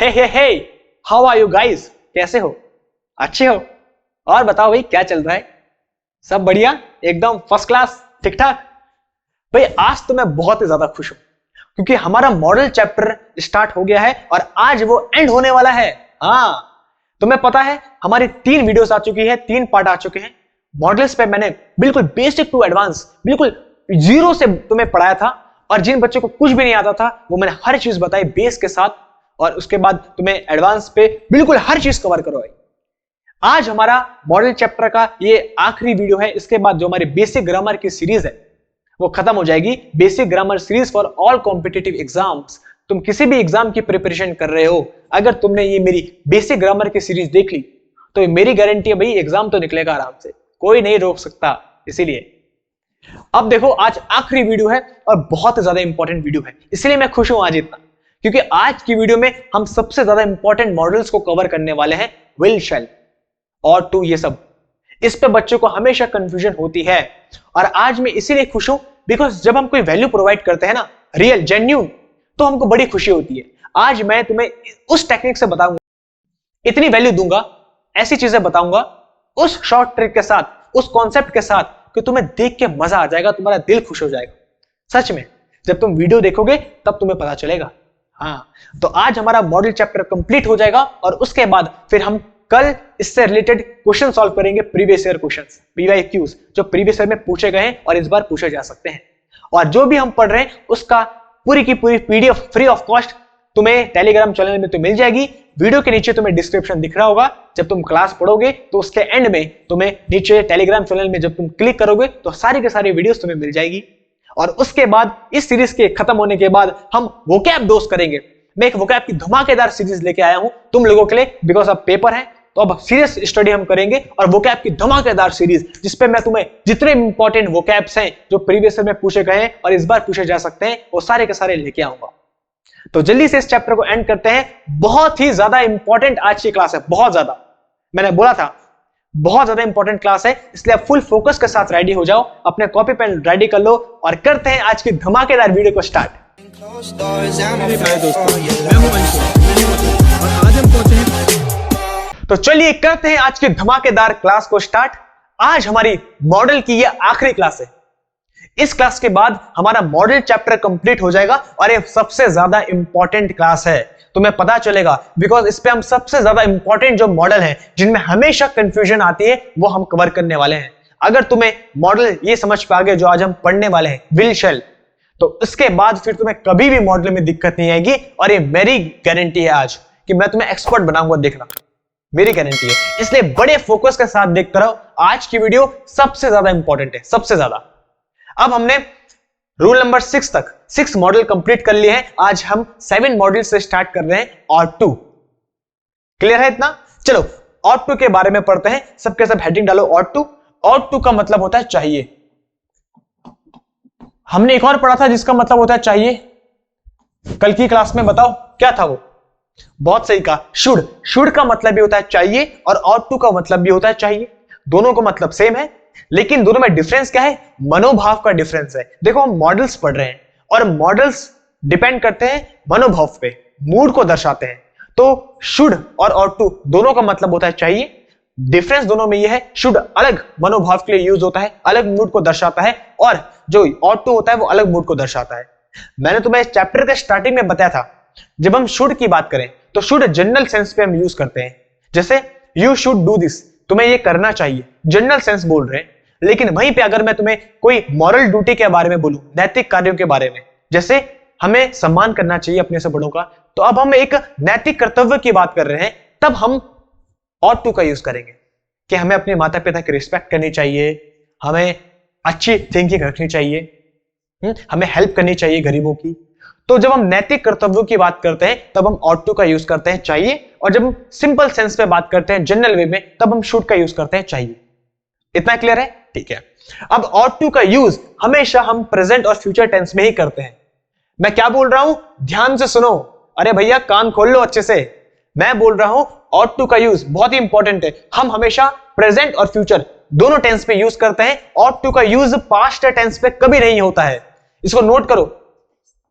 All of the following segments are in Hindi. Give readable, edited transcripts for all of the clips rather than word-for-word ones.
Hey how are you guys, कैसे हो? अच्छे हो? और बताओ भाई क्या चल रहा है? सब बढ़िया, एकदम फर्स्ट क्लास, ठीक ठाक। भाई आज तो मैं बहुत ही ज्यादा खुश हूं क्योंकि हमारा मॉडल चैप्टर स्टार्ट हो गया है और आज वो एंड होने वाला है। हाँ, तुम्हें पता है हमारी 3 वीडियोस आ चुकी है, 3 पार्ट आ चुके हैं। मॉडल्स पे मैंने बिल्कुल बेसिक टू एडवांस, बिल्कुल जीरो से तुम्हें पढ़ाया था और जिन बच्चों को कुछ भी नहीं आता था वो मैंने हर चीज बताई बेस के साथ, और उसके बाद तुम्हें एडवांस पे बिल्कुल हर चीज कवर करवाई। आज हमारा मॉडल चैप्टर का ये आखिरी वीडियो है। इसके बाद जो हमारी बेसिक ग्रामर की सीरीज है वो खत्म हो जाएगी। Basic grammar series for all competitive exams. तुम किसी भी एग्जाम की प्रिपरेशन कर रहे हो, अगर तुमने ये मेरी बेसिक ग्रामर की सीरीज देख ली तो मेरी गारंटी है भाई एग्जाम तो निकलेगा आराम से, कोई नहीं रोक सकता। इसीलिए अब देखो आज आखिरी वीडियो है और बहुत ज्यादा इंपॉर्टेंट वीडियो है, इसलिए मैं खुश हूं आज इतना, क्योंकि आज की वीडियो में हम सबसे ज्यादा इंपॉर्टेंट मॉडल्स को कवर करने वाले हैं। विल, शैल और टू, ये सब इस पे बच्चों को हमेशा कंफ्यूजन होती है और आज मैं इसीलिए खुश हूं बिकॉज जब हम कोई वैल्यू प्रोवाइड करते हैं ना, रियल जेन्युइन, तो हमको बड़ी खुशी होती है। आज मैं तुम्हें उस टेक्निक से बताऊंगा, इतनी वैल्यू दूंगा, ऐसी चीजें बताऊंगा उस शॉर्ट ट्रिक के साथ, उस कॉन्सेप्ट के साथ कि तुम्हें देख के मजा आ जाएगा, तुम्हारा दिल खुश हो जाएगा। सच में जब तुम वीडियो देखोगे तब तुम्हें पता चलेगा। हाँ, तो आज हमारा मॉडल चैप्टर कंप्लीट हो जाएगा और उसके बाद फिर हम कल इससे रिलेटेड क्वेश्चन सॉल्व करेंगे, प्रीवियस ईयर क्वेश्चंस, PYQs, जो प्रीवियस ईयर में पूछे गए हैं और इस बार पूछे जा सकते हैं। और जो भी हम पढ़ रहे हैं उसका पूरी की पूरी PDF फ्री ऑफ कॉस्ट तुम्हें टेलीग्राम चैनल में तो मिल जाएगी। वीडियो के नीचे तुम्हें डिस्क्रिप्शन दिख रहा होगा, जब तुम क्लास पढ़ोगे तो उसके एंड में तुम्हें नीचे टेलीग्राम चैनल में जब तुम क्लिक करोगे तो सारी के सारी वीडियोस तुम्हें मिल जाएगी। और उसके बाद इस सीरीज के खत्म होने के बाद हम वोकैब डोज करेंगे। मैं एक वोकैब की धमाकेदार सीरीज लेके आया हूं तुम लोगों के लिए, बिकॉज अब पेपर है तो अब सीरियस स्टडी हम करेंगे और वोकैब की धमाकेदार सीरीज जिसपे मैं तुम्हें जितने इंपॉर्टेंट वोकैब्स हैं जो प्रीवियस ईयर में पूछे गए हैं और इस बार पूछे जा सकते हैं वो सारे के सारे लेके आऊंगा। तो जल्दी से इस चैप्टर को एंड करते हैं। बहुत ही ज्यादा इंपॉर्टेंट आज की क्लास है, बहुत ज्यादा, मैंने बोला था बहुत ज्यादा इंपॉर्टेंट क्लास है, इसलिए आप फुल फोकस के साथ रेडी हो जाओ, अपने कॉपी पेन रेडी कर लो और करते हैं आज की धमाकेदार वीडियो को स्टार्ट। तो चलिए करते हैं आज की धमाकेदार क्लास को स्टार्ट। आज हमारी मॉडल की यह आखिरी क्लास है। इस क्लास के बाद हमारा मॉडल चैप्टर कंप्लीट हो जाएगा और ये सबसे ज्यादा इंपॉर्टेंट क्लास है, तुम्हें पता चलेगा बिकॉज इस पे हम सबसे ज्यादा इंपॉर्टेंट जो मॉडल है जिनमें हमेशा कंफ्यूजन आती है वो हम कवर करने वाले हैं। अगर तुम्हें मॉडल ये समझ पा गए जो आज हम पढ़ने वाले हैं, विल, शैल, तो इसके बाद फिर तुम्हें कभी भी मॉडल में दिक्कत नहीं आएगी और ये मेरी गारंटी है आज कि मैं तुम्हें एक्सपर्ट बनाऊंगा, देखना मेरी गारंटी है। इसलिए बड़े फोकस के साथ देखते रहो, आज की वीडियो सबसे ज्यादा इंपॉर्टेंट है, सबसे ज्यादा। अब हमने रूल नंबर 6 तक 6 मॉडल कंप्लीट कर लिए हैं, आज हम 7 मॉडल से स्टार्ट कर रहे हैं और 2। क्लियर है इतना? चलो और 2 के बारे में पढ़ते हैं, सबके सब हेडिंग डालो और 2। और 2 का मतलब होता है चाहिए। हमने एक और पढ़ा था जिसका मतलब होता है चाहिए, कल की क्लास में बताओ क्या था वो? बहुत सही कहा, शुड। शुड का मतलब भी होता है चाहिए और 2 का मतलब भी होता है चाहिए। दोनों का मतलब सेम है लेकिन दोनों में डिफरेंस क्या है? मनोभाव का डिफरेंस है। देखो हम मॉडल्स पढ़ रहे हैं और मॉडल्स डिपेंड करते हैं मनोभाव पे, मूड को दर्शाते हैं। तो शुड और 2 दोनों का मतलब होता है चाहिए। डिफरेंस दोनों में यह है, शुड अलग मनोभाव के लिए यूज होता है, अलग मूड को दर्शाता है, और जो और 2 होता है वो अलग मूड को दर्शाता है। मैंने तुम्हें इस चैप्टर के स्टार्टिंग में बताया था, जब हम शुड की बात करें तो शुड जनरल सेंस पे हम यूज करते हैं, जैसे यू शुड डू दिस, तुम्हें ये करना चाहिए, जनरल सेंस बोल रहे हैं। लेकिन वहीं पे अगर मैं तुम्हें कोई मॉरल ड्यूटी के बारे में बोलूं, नैतिक कार्यों के बारे में, जैसे हमें सम्मान करना चाहिए अपने से बड़ों का, तो अब हम एक नैतिक कर्तव्य की बात कर रहे हैं, तब हम और 2 का यूज करेंगे कि हमें अपने माता पिता की रिस्पेक्ट करनी चाहिए, हमें अच्छी थिंकिंग रखनी चाहिए, हमें हेल्प करनी चाहिए गरीबों की। तो जब हम नैतिक कर्तव्यों की बात करते हैं तब हम और 2 का यूज करते हैं चाहिए, और जब हम सिंपल सेंस पे बात करते हैं जनरल वे में तब हम शुड का यूज करते हैं चाहिए। इतना क्लियर है? ठीक है। अब और 2 का यूज हमेशा हम प्रेजेंट और फ्यूचर टेंस में ही करते हैं। मैं क्या बोल रहा हूं ध्यान से सुनो, अरे भैया कान खोल लो अच्छे से। मैं बोल रहा हूं और 2 का यूज बहुत ही इंपॉर्टेंट है, हम हमेशा प्रेजेंट और फ्यूचर दोनों टेंस पे यूज करते हैं। और 2 का यूज पास्ट टेंस पे कभी नहीं होता है, इसको नोट करो,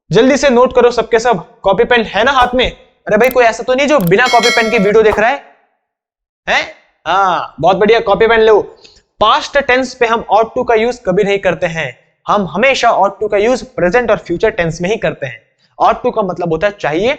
जल्दी से नोट करो, सबके सब कॉपी पेन है ना हाथ में? अरे भाई कोई ऐसा तो नहीं जो बिना कॉपी पेन के वीडियो देख रहा है? हाँ बहुत बढ़िया, कॉपी पेन लो। पास्ट टेंस पे हम ought to का यूज कभी नहीं करते हैं, हम हमेशा ought to का यूज प्रेजेंट और फ्यूचर टेंस में ही करते हैं। ought to का मतलब होता है चाहिए,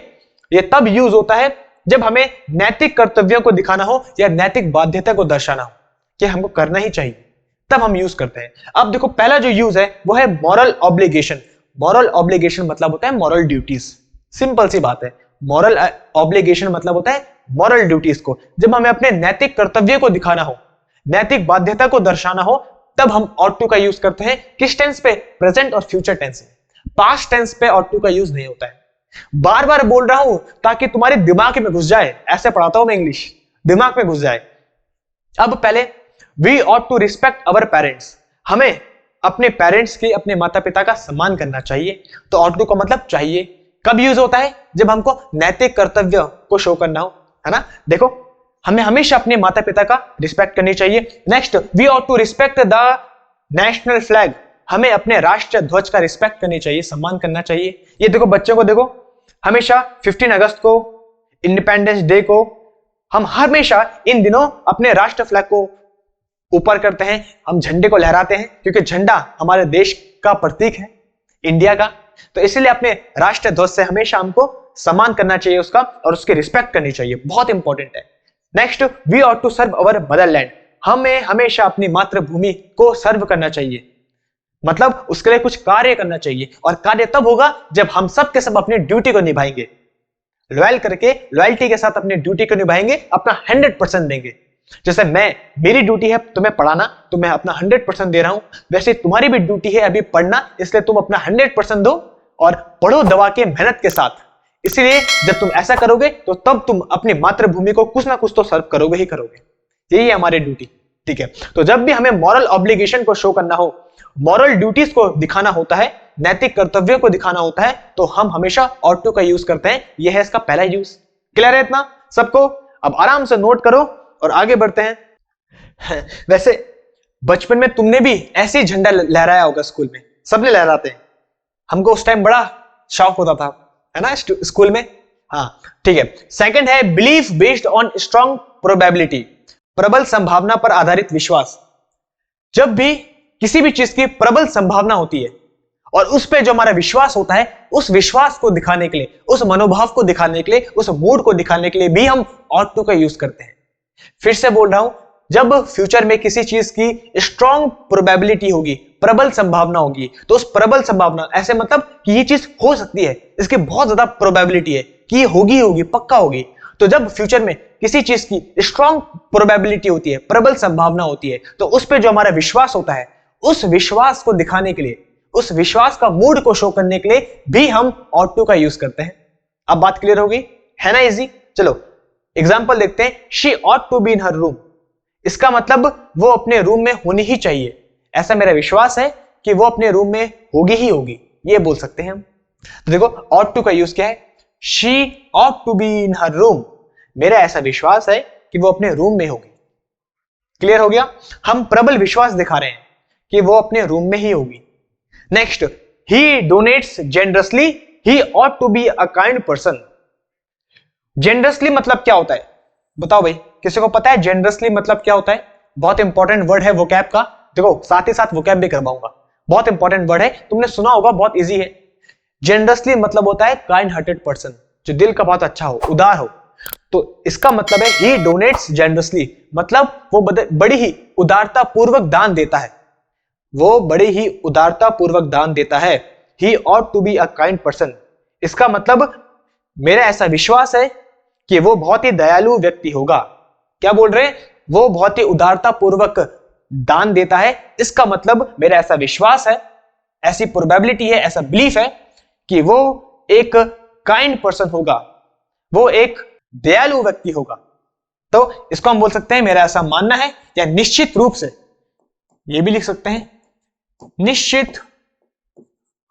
ये तब यूज होता है जब हमें नैतिक कर्तव्यों को दिखाना हो या नैतिक बाध्यता को दर्शाना हो कि हमको करना ही चाहिए, तब हम यूज करते हैं। अब देखो पहला जो यूज है वो है मॉरल ऑब्लिगेशन। मॉरल ऑब्लिगेशन मतलब होता है मॉरल ड्यूटीज। सिंपल सी बात है, मॉरल ऑब्लिगेशन मतलब होता है मॉरल ड्यूटीज को। जब हमें अपने नैतिक कर्तव्य को दिखाना हो, नैतिक बाध्यता को दर्शाना हो, तब हम ought to का यूज करते हैं। किस टेंस पे? प्रेजेंट और फ्यूचर टेंस में। पास्ट टेंस पे ought to का यूज नहीं होता है। बार बार बोल रहा हूं ताकि तुम्हारे दिमाग में घुस जाए, ऐसे पढ़ाता हूं मैं इंग्लिश, दिमाग में घुस जाए। अब पहले we ought to respect our parents, हमें अपने पेरेंट्स की, अपने माता पिता का सम्मान करना चाहिए। तो ought to का मतलब चाहिए। कब यूज होता है? जब हमको नैतिक कर्तव्य को शो करना हो, है ना। देखो हमें हमेशा अपने माता पिता का रिस्पेक्ट करनी चाहिए। Next, we ought to respect the national flag, हमें अपने राष्ट्रीय ध्वज का रिस्पेक्ट करनी चाहिए, सम्मान करना चाहिए। ये देखो बच्चों को देखो, हमेशा 15 अगस्त को, इंडिपेंडेंस डे को, हम हमेशा इन दिनों अपने राष्ट्र फ्लैग को ऊपर करते हैं, हम झंडे को लहराते हैं, क्योंकि झंडा हमारे देश का प्रतीक है, इंडिया का। तो इसलिए अपने राष्ट्र ध्वज से हमेशा हमको सम्मान करना चाहिए उसका, और उसकी रिस्पेक्ट करनी चाहिए, बहुत इंपॉर्टेंट है। Next, we ought to serve our motherland, हमें हमेशा अपनी मातृभूमि को सर्व करना चाहिए, मतलब उसके लिए कुछ कार्य करना चाहिए। और कार्य तब होगा जब हम सब के सब अपनी ड्यूटी को निभाएंगे, लॉयल्टी के साथ अपनी ड्यूटी को निभाएंगे, अपना 100% देंगे। जैसे मेरी ड्यूटी है तुम्हें पढ़ाना, तो मैं अपना 100% दे रहा हूं, वैसे तुम्हारी भी ड्यूटी है अभी पढ़ना, इसलिए तुम अपना 100% दो और पढ़ो दबा के, मेहनत के साथ। इसलिए जब तुम ऐसा करोगे तो तब तुम अपनी मातृभूमि को कुछ ना कुछ तो सर्व करोगे ही करोगे, यही है हमारी ड्यूटी, ठीक है। तो जब भी हमें मॉरल ऑब्लिगेशन को शो करना हो, मॉरल ड्यूटीज को दिखाना होता है, नैतिक कर्तव्यों को दिखाना होता है, तो हम हमेशा ought to का यूज करते हैं। यह है इसका पहला यूज। क्लियर है इतना सबको? अब आराम से नोट करो और आगे बढ़ते हैं। वैसे बचपन में तुमने भी ऐसे ही झंडा लहराया होगा, स्कूल में सबने लहराते हैं, हमको उस टाइम बड़ा शौक होता था, है ना, स्कूल में। हाँ ठीक है। सेकंड है belief based on strong probability, प्रबल संभावना पर आधारित विश्वास। जब भी किसी भी चीज की प्रबल संभावना होती है और उस पे जो हमारा विश्वास होता है, उस विश्वास को दिखाने के लिए, उस मनोभाव को दिखाने के लिए, उस मूड को दिखाने के लिए भी हम ought to का यूज करते हैं। फिर से बोल रहा हूं, जब फ्यूचर में किसी चीज की स्ट्रॉन्ग प्रोबेबिलिटी होगी, प्रबल संभावना होगी, तो उस प्रबल संभावना, ऐसे मतलब कि ये चीज हो सकती है, इसकी बहुत ज्यादा प्रोबेबिलिटी है कि ये होगी, पक्का होगी। तो जब फ्यूचर में किसी चीज की स्ट्रॉन्ग प्रोबेबिलिटी होती है, प्रबल संभावना होती है, तो उस पर जो हमारा विश्वास होता है, उस विश्वास को दिखाने के लिए, उस विश्वास का मूड को शो करने के लिए भी हम ought to का यूज करते हैं। अब बात क्लियर हो गई है ना, इजी। चलो एग्जांपल देखते हैं। She ought to be in her room, इसका मतलब वो अपने रूम में होनी ही चाहिए, ऐसा मेरा विश्वास है कि वो अपने रूम में होगी ही होगी, ये बोल सकते हैं हम। तो देखो ought to का यूज क्या है? She ought to be in her room, मेरा ऐसा विश्वास है कि वो अपने रूम में होगी। क्लियर हो गया? हम प्रबल विश्वास दिखा रहे हैं कि वो अपने रूम में ही होगी। Next, he donates generously, he ought to be a kind person। Generously मतलब क्या होता है बताओ भाई, किसी को पता है जेनरसली मतलब क्या होता है? बहुत इंपॉर्टेंट वर्ड है वोकैब का, देखो साथ ही साथ वोकैब भी करवाऊंगा, बहुत इंपॉर्टेंट वर्ड है, तुमने सुना होगा, बहुत इजी है। जेनरसली मतलब होता है काइंड हार्टेड पर्सन, जो दिल का बहुत अच्छा हो, उदार हो। तो इसका मतलब है ही डोनेट्स जेनरसली, मतलब वो बड़ी ही उदारता पूर्वक दान देता है, वो बड़ी ही उदारता पूर्वक दान देता है। ही ought to be a kind person, इसका मतलब मेरा ऐसा विश्वास है कि वो बहुत ही दयालु व्यक्ति होगा। क्या बोल रहे हैं? वो बहुत ही उदारता पूर्वक दान देता है, इसका मतलब मेरा ऐसा विश्वास है, ऐसी प्रोबेबिलिटी है, ऐसा बिलीफ है कि वो एक काइंड पर्सन होगा, वो एक दयालु व्यक्ति होगा। तो इसको हम बोल सकते हैं मेरा ऐसा मानना है, या निश्चित रूप से, ये भी लिख सकते हैं, निश्चित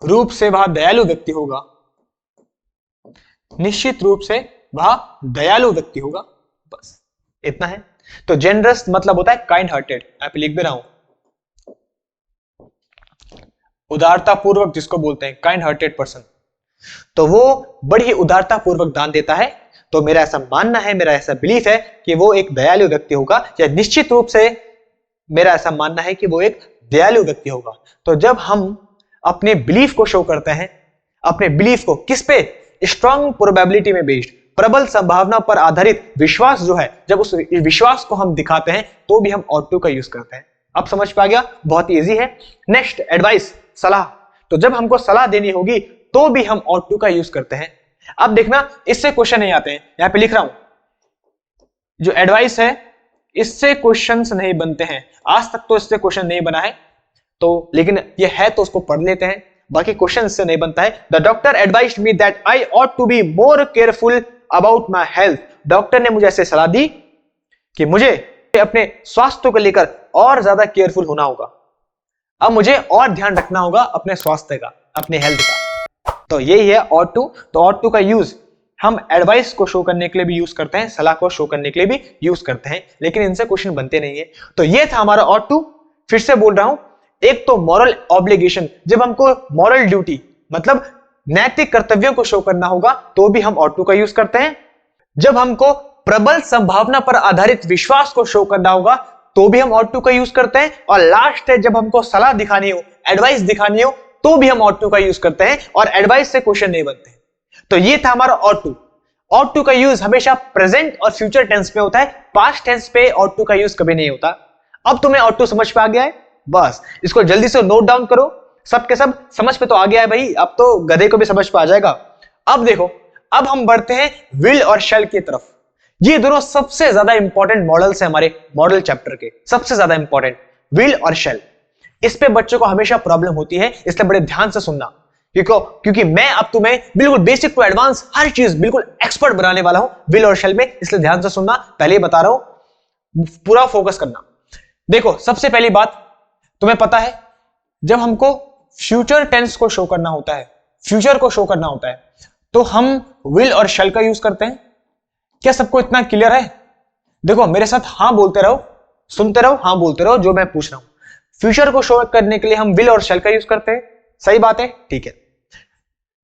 रूप से वह दयालु व्यक्ति होगा, निश्चित रूप से वह दयालु व्यक्ति होगा, बस इतना है। तो जेनरस मतलब होता है काइंड हार्टेड, मैं लिख भी रहा हूं, उदारता पूर्वक जिसको बोलते हैं काइंड हार्टेड पर्सन। तो वो बड़ी ही उदारता पूर्वक दान देता है, तो मेरा ऐसा मानना है, मेरा ऐसा बिलीफ है कि वो एक दयालु व्यक्ति होगा, या निश्चित रूप से मेरा ऐसा मानना है कि वो एक दयालु व्यक्ति होगा। तो जब हम अपने बिलीफ को शो करते हैं, अपने बिलीफ को किस पे, स्ट्रॉन्ग प्रोबेबिलिटी में बेस्ड, प्रबल संभावना पर आधारित विश्वास जो है, जब उस विश्वास को हम दिखाते हैं तो भी हम ought to का यूज करते हैं। अब समझ पा गया, बहुत इजी है। नेक्स्ट, एडवाइस, सलाह। तो जब हमको सलाह देनी होगी तो भी हम ought to का यूज करते हैं। अब देखना, इससे क्वेश्चन नहीं आते हैं, यहां पे लिख रहा हूं, जो एडवाइस है इससे क्वेश्चंस नहीं बनते हैं, आज तक तो इससे क्वेश्चन नहीं बना है, तो लेकिन ये है तो उसको पढ़ लेते हैं, बाकी क्वेश्चन इससे नहीं बनता है। The doctor advised me that I ought to be more careful about my health. Doctor ने मुझे ऐसे सलाह दी कि मुझे अपने स्वास्थ्य को लेकर और ज्यादा केयरफुल होना होगा, अब मुझे और ध्यान रखना होगा अपने स्वास्थ्य का, अपने हेल्थ का। तो यही है ought to। तो ought to का यूज हम एडवाइस को शो करने के लिए भी यूज करते हैं, सलाह को शो करने के लिए भी यूज करते हैं, लेकिन इनसे क्वेश्चन बनते नहीं है। तो ये था हमारा ought to। फिर से बोल रहा हूं, एक तो मॉरल ऑब्लिगेशन, जब हमको मॉरल ड्यूटी मतलब नैतिक कर्तव्यों को शो करना होगा तो भी हम ought to का यूज करते हैं। जब हमको प्रबल संभावना पर आधारित विश्वास को शो करना होगा तो भी हम ought to का यूज करते हैं। और लास्ट है, जब हमको सलाह दिखानी हो, एडवाइस दिखानी हो तो भी हम ought to का यूज करते हैं, और एडवाइस से क्वेश्चन नहीं बनते। तो ये था हमारा ought to। ought to का यूज हमेशा प्रेजेंट और फ्यूचर टेंस में होता है, पास्ट टेंस पे ought to का यूज कभी नहीं होता। अब तुम्हें ought to समझ में आ गया है, बस इसको जल्दी से नोट डाउन करो। सबके सब समझ पे तो आ गया है भाई, अब तो गधे को भी समझ पे आ जाएगा। अब देखो, अब हम बढ़ते हैं विल और शैल की तरफ। ये दोनों सबसे ज्यादा इंपॉर्टेंट मॉडल्स हैं हमारे मॉडल चैप्टर के, सबसे ज्यादा इंपॉर्टेंट विल और शैल। इस पे बच्चों को हमेशा प्रॉब्लम होती है, इसलिए बड़े ध्यान से सुनना, क्योंकि मैं अब तुम्हें बिल्कुल बेसिक टू एडवांस हर चीज बिल्कुल एक्सपर्ट बनाने वाला हूं विल और शैल में, इसलिए ध्यान से सुनना। पहले ही बता रहा हूं, पूरा फोकस करना। देखो, सबसे पहली बात, तुम्हें पता है जब हमको फ्यूचर टेंस को शो करना होता है, फ्यूचर को शो करना होता है, तो हम विल और शैल का यूज करते हैं। क्या सबको इतना क्लियर है? देखो मेरे साथ हाँ बोलते रहो, सुनते रहो, हाँ बोलते रहो जो मैं पूछ रहा हूं। फ्यूचर को शो करने के लिए हम विल और शैल का यूज करते हैं, सही बात है, ठीक है।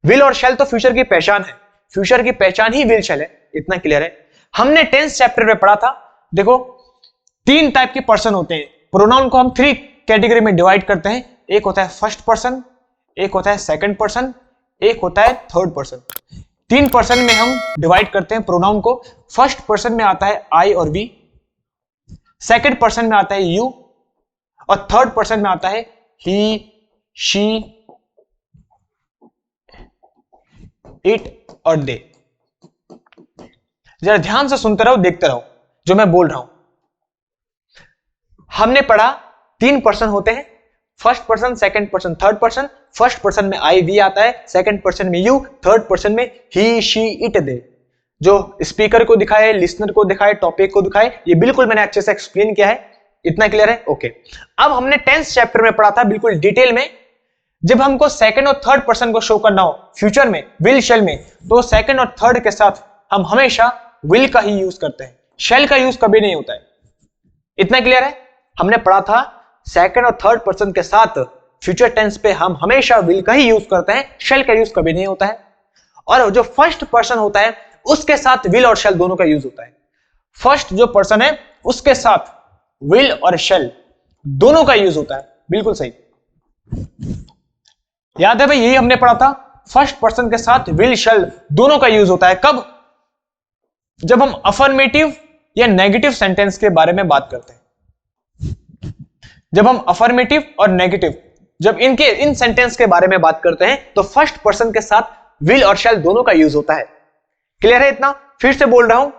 विल और शैल तो फ्यूचर की पहचान है, फ्यूचर की पहचान ही विल शैल है, इतना क्लियर है। हमने टेंस चैप्टर में पढ़ा था, देखो 3 टाइप के पर्सन होते हैं। प्रोनाउन को हम 3 कैटेगरी में डिवाइड करते हैं, एक होता है फर्स्ट पर्सन, एक होता है सेकंड पर्सन, एक होता है थर्ड पर्सन। 3 पर्सन में हम डिवाइड करते हैं प्रोनाउन को। फर्स्ट पर्सन में आता है आई और वी, सेकंड पर्सन में आता है यू, और थर्ड पर्सन में आता है ही, शी, इट और दे। जरा ध्यान से सुनते रहो, देखते रहो जो मैं बोल रहा हूं। हमने पढ़ा 3 पर्सन होते हैं, first person, second person, third person. First person में आई वी आता है, सेकंड पर्सन में यू, थर्ड पर्सन में ही, शी, इट, दे। जो स्पीकर को दिखाए, लिसनर को दिखाए, टॉपिक को दिखाए, ये बिल्कुल मैंने अच्छे से एक्सप्लेन किया है, इतना क्लियर है? ओके। अब हमने टेंस चैप्टर में पढ़ा था बिल्कुल डिटेल में, जब हमको सेकंड और थर्ड पर्सन को शो करना हो फ्यूचर में, विल शैल में, तो सेकंड और थर्ड के साथ हम हमेशा विल का ही यूज करते हैं, शैल का यूज कभी नहीं होता है। इतना क्लियर है? हमने पढ़ा था सेकंड और थर्ड पर्सन के साथ फ्यूचर टेंस पे हम हमेशा विल का ही यूज करते हैं, शैल का यूज कभी नहीं होता है। और जो फर्स्ट पर्सन होता है उसके साथ विल और शैल दोनों का यूज होता है। फर्स्ट जो पर्सन है उसके साथ विल और शैल दोनों का यूज होता है, बिल्कुल सही। याद है भाई, यही हमने पढ़ा था, फर्स्ट पर्सन के साथ विल शैल दोनों का यूज होता है। कब? जब हम अफर्मेटिव या नेगेटिव सेंटेंस के बारे में बात करते हैं। जब हम अफर्मेटिव और नेगेटिव, जब इन सेंटेंस के बारे में बात करते हैं तो फर्स्ट पर्सन के साथ विल और शैल दोनों का यूज होता है। क्लियर है इतना? फिर से बोल रहा हूं,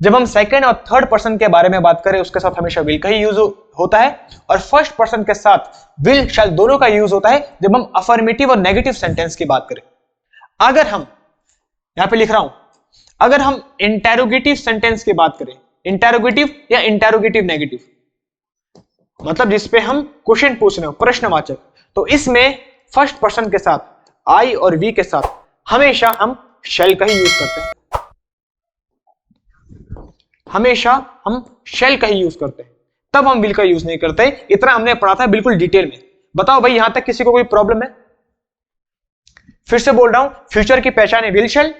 जब हम सेकंड और थर्ड पर्सन के बारे में बात करें उसके साथ हमेशा विल का ही यूज होता है, और फर्स्ट पर्सन के साथ विल शैल दोनों का यूज होता है जब हम अफर्मेटिव और नेगेटिव सेंटेंस की बात करें। अगर हम यहां पे लिख रहा हूं, अगर हम इंटेरोगेटिव सेंटेंस की बात करें, इंटेरोगेटिव या इंटेरोगेटिव नेगेटिव, मतलब जिसपे हम क्वेश्चन पूछ रहे हो, प्रश्नवाचक, तो इसमें फर्स्ट पर्सन के साथ आई और वी के साथ हमेशा हम शैल का ही यूज करते हैं, हमेशा हम शैल का ही यूज करते हैं, तब हम विल का यूज नहीं करते। इतना हमने पढ़ा था बिल्कुल डिटेल में। बताओ भाई, यहां तक किसी को कोई प्रॉब्लम है? फिर से बोल रहा हूं, फ्यूचर की पहचान है विल शैल,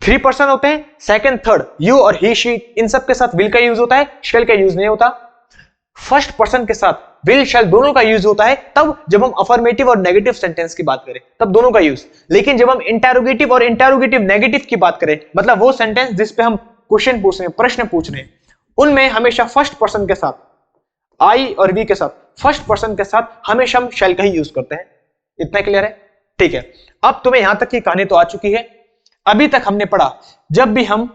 3% होते हैं, सेकंड थर्ड यू और ही शी इन सब के साथ विल का यूज होता है, शेल का यूज नहीं होता। फर्स्ट पर्सन के साथ विल शेल दोनों का यूज होता है तब जब हम अफर्मेटिव और नेगेटिव सेंटेंस की बात करें, तब दोनों का यूज। लेकिन जब हम इंटेरोगेटिव और इंटेरोगेटिव नेगेटिव की बात करें, मतलब वो सेंटेंस जिस पे हम क्वेश्चन पूछ रहे हैं, प्रश्न पूछ रहे हैं, उनमें हमेशा फर्स्ट पर्सन के साथ आई और वी के साथ, फर्स्ट पर्सन के साथ हमेशा हम शेल का ही यूज करते हैं। इतना क्लियर है? ठीक है, अब तुम्हें यहां तक की कहानी तो आ चुकी है। अभी तक हमने पढ़ा, जब भी हम,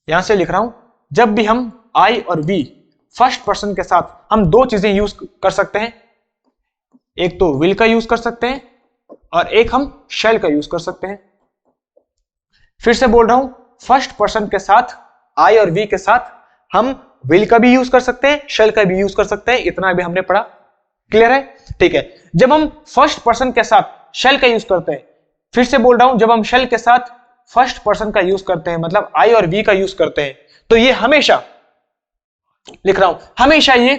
यहां से लिख रहा हूं, जब भी हम आई और वी फर्स्ट पर्सन के साथ हम दो चीजें यूज कर सकते हैं, एक तो विल का यूज कर सकते हैं और एक हम शेल का यूज कर सकते हैं। फिर से बोल रहा हूं, फर्स्ट पर्सन के साथ आई और वी के साथ हम विल का भी यूज कर सकते हैं, शेल का भी यूज कर सकते हैं। इतना भी हमने पढ़ा। क्लियर है? ठीक है, जब हम फर्स्ट पर्सन के साथ शेल का यूज करते हैं, फिर से बोल रहा हूं, जब हम शेल के साथ फर्स्ट पर्सन का यूज करते हैं, मतलब आई और वी का यूज करते हैं, तो ये हमेशा, लिख रहा हूं, हमेशा ये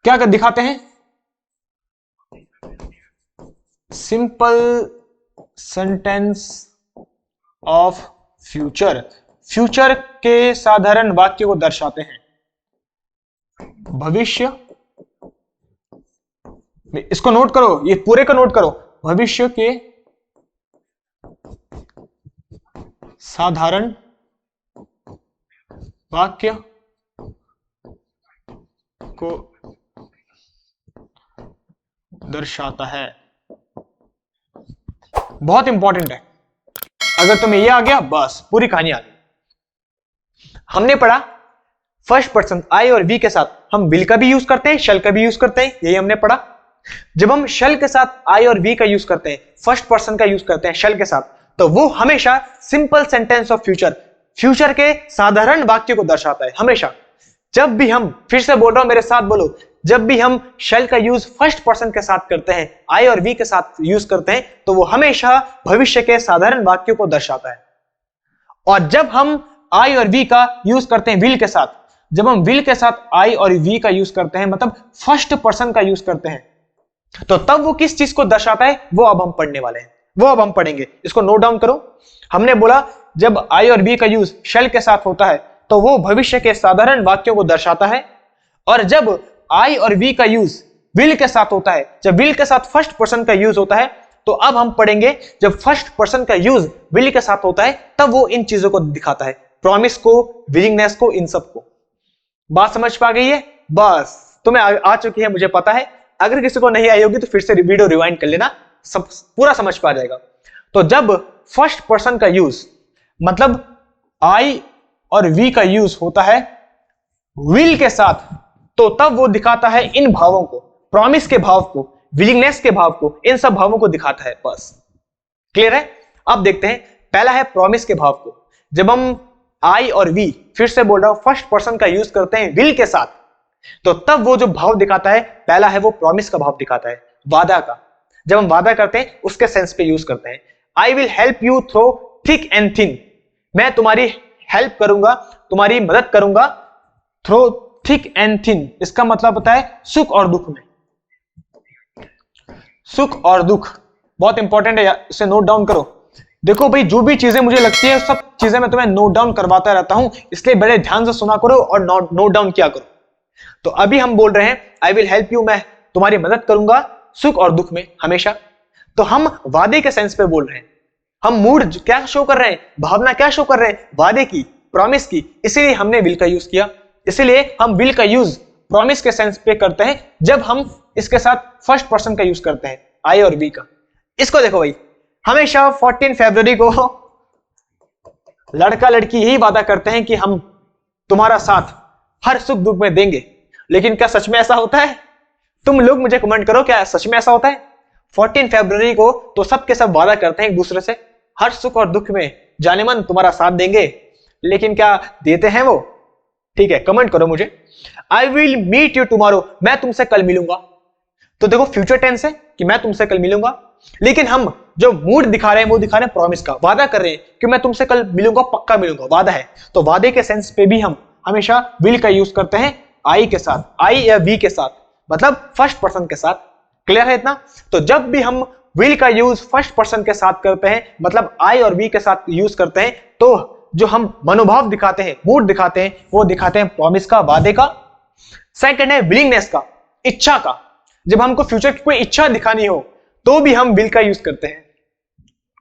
क्या कर दिखाते हैं? Simple sentence of future, future के साधारण वाक्य को दर्शाते हैं। भविष्य, इसको नोट करो, ये पूरे का नोट करो, भविष्य के साधारण वाक्य को दर्शाता है। बहुत इंपॉर्टेंट है, अगर तुम्हें यह आ गया बस पूरी कहानी आ गई। हमने पढ़ा फर्स्ट पर्सन आई और वी के साथ हम विल का भी यूज करते हैं, शेल का भी यूज करते हैं, यही हमने पढ़ा। जब हम शेल के साथ आई और वी का यूज करते हैं, फर्स्ट पर्सन का यूज करते हैं शेल के साथ, तो वो हमेशा simple sentence of future, future के साधारण वाक्य को दर्शाता है। हमेशा जब भी हम, फिर से बोल रहा हूं, मेरे साथ बोलो, जब भी हम शेल का यूज फर्स्ट पर्सन के साथ करते हैं, आई और वी के साथ यूज करते हैं, तो वो हमेशा भविष्य के साधारण वाक्यों को दर्शाता है। और जब हम आई और वी का यूज करते हैं विल के साथ, जब हम विल के साथ आई और वी का यूज करते हैं, मतलब फर्स्ट पर्सन का यूज करते हैं, तो तब वो किस चीज को दर्शाता है, वो अब हम पढ़ने वाले हैं, वो अब हम पढ़ेंगे। इसको नोट डाउन करो। हमने बोला जब आई और वी का यूज शेल के साथ होता है, तो वो भविष्य के साधारण वाक्यों को दर्शाता है। और जब आई और वी का यूज विल के साथ होता है, जब विल के साथ फर्स्ट पर्सन का यूज होता है, तो अब हम पढ़ेंगे जब फर्स्ट पर्सन का यूज विल के साथ होता है, तब वो इन चीजों को दिखाता है, प्रॉमिस को, विलिंगनेस को, इन सब को। बात समझ पा गई है? बस तुम्हें आ चुकी है, मुझे पता है। अगर किसी को नहीं आई होगी तो फिर से वीडियो रिवाइंड कर लेना, सब पूरा समझ पा जाएगा। तो जब फर्स्ट पर्सन का यूज, मतलब आई और वी का यूज होता है विल के साथ, तो तब वो दिखाता है इन भावों को, प्रॉमिस के भाव को, विलिंगनेस के भाव को, इन सब भावों को दिखाता है। बस क्लियर है? अब देखते हैं, पहला है प्रॉमिस के भाव को। जब हम आई और वी, फिर से बोल रहा हूं, फर्स्ट पर्सन का यूज करते हैं विल के साथ, तो तब वो जो भाव दिखाता है, पहला है वो प्रॉमिस का भाव दिखाता है, वादा का। जब हम वादा करते हैं उसके सेंस पे यूज करते हैं। I will help you through thick and thin, मैं तुम्हारी हेल्प करूंगा, तुम्हारी मदद करूंगा, थ्रू थिक एंड थिन, इसका मतलब होता है सुख और दुख में। सुख और दुख बहुत इंपॉर्टेंट है, इसे नोट डाउन करो। देखो भाई, जो भी चीजें मुझे लगती है सब चीजें मैं तुम्हें नोट डाउन करवाता रहता हूं, इसलिए बड़े ध्यान से सुना करो और नोट डाउन किया करो। तो अभी हम बोल रहे हैं आई विल हेल्प यू, मैं तुम्हारी मदद करूंगा सुख और दुख में हमेशा। तो हम वादे के सेंस पे बोल रहे हैं, हम मूड क्या शो कर रहे हैं, भावना क्या शो कर रहे हैं, वादे की, प्रॉमिस की, इसीलिए हमने विल का यूज किया। इसलिए हम विल का यूज प्रॉमिस के सेंस पे करते हैं जब हम इसके साथ फर्स्ट पर्सन का यूज करते हैं, आई और वी का। इसको देखो भाई, हमेशा 14 फरवरी को लड़का लड़की यही वादा करते हैं कि हम तुम्हारा साथ हर सुख दुख में देंगे, लेकिन क्या सच में ऐसा होता है? तुम लोग मुझे कमेंट करो, क्या सच में ऐसा होता है? 14 फरवरी को तो सबके सब वादा करते हैं एक दूसरे से, हर सुख और दुख में जाने मन तुम्हारा साथ देंगे, लेकिन क्या देते हैं वो? ठीक है, कमेंट करो मुझे। I will meet you tomorrow, मैं तुमसे कल मिलूंगा। तो देखो फ्यूचर टेंस है कि मैं तुमसे कल मिलूंगा, लेकिन हम जो मूड दिखा रहे हैं वो दिखा रहे हैं प्रॉमिस का, वादा कर रहे हैं कि मैं तुमसे कल मिलूंगा, पक्का मिलूंगा, वादा है। तो वादे के सेंस पे भी हम हमेशा विल का यूज करते हैं आई के साथ, आई या वी के साथ, मतलब फर्स्ट पर्सन के साथ। क्लियर है इतना? तो जब भी हम विल का यूज फर्स्ट पर्सन के साथ करते हैं, मतलब आई और वी के साथ यूज करते हैं, तो जो हम मनोभाव दिखाते हैं, मूड दिखाते हैं, वो दिखाते हैं प्रॉमिस का, वादे का। सेकंड है विलिंगनेस का, इच्छा का। जब हमको फ्यूचर की कोई इच्छा दिखानी हो तो भी हम विल का यूज करते हैं।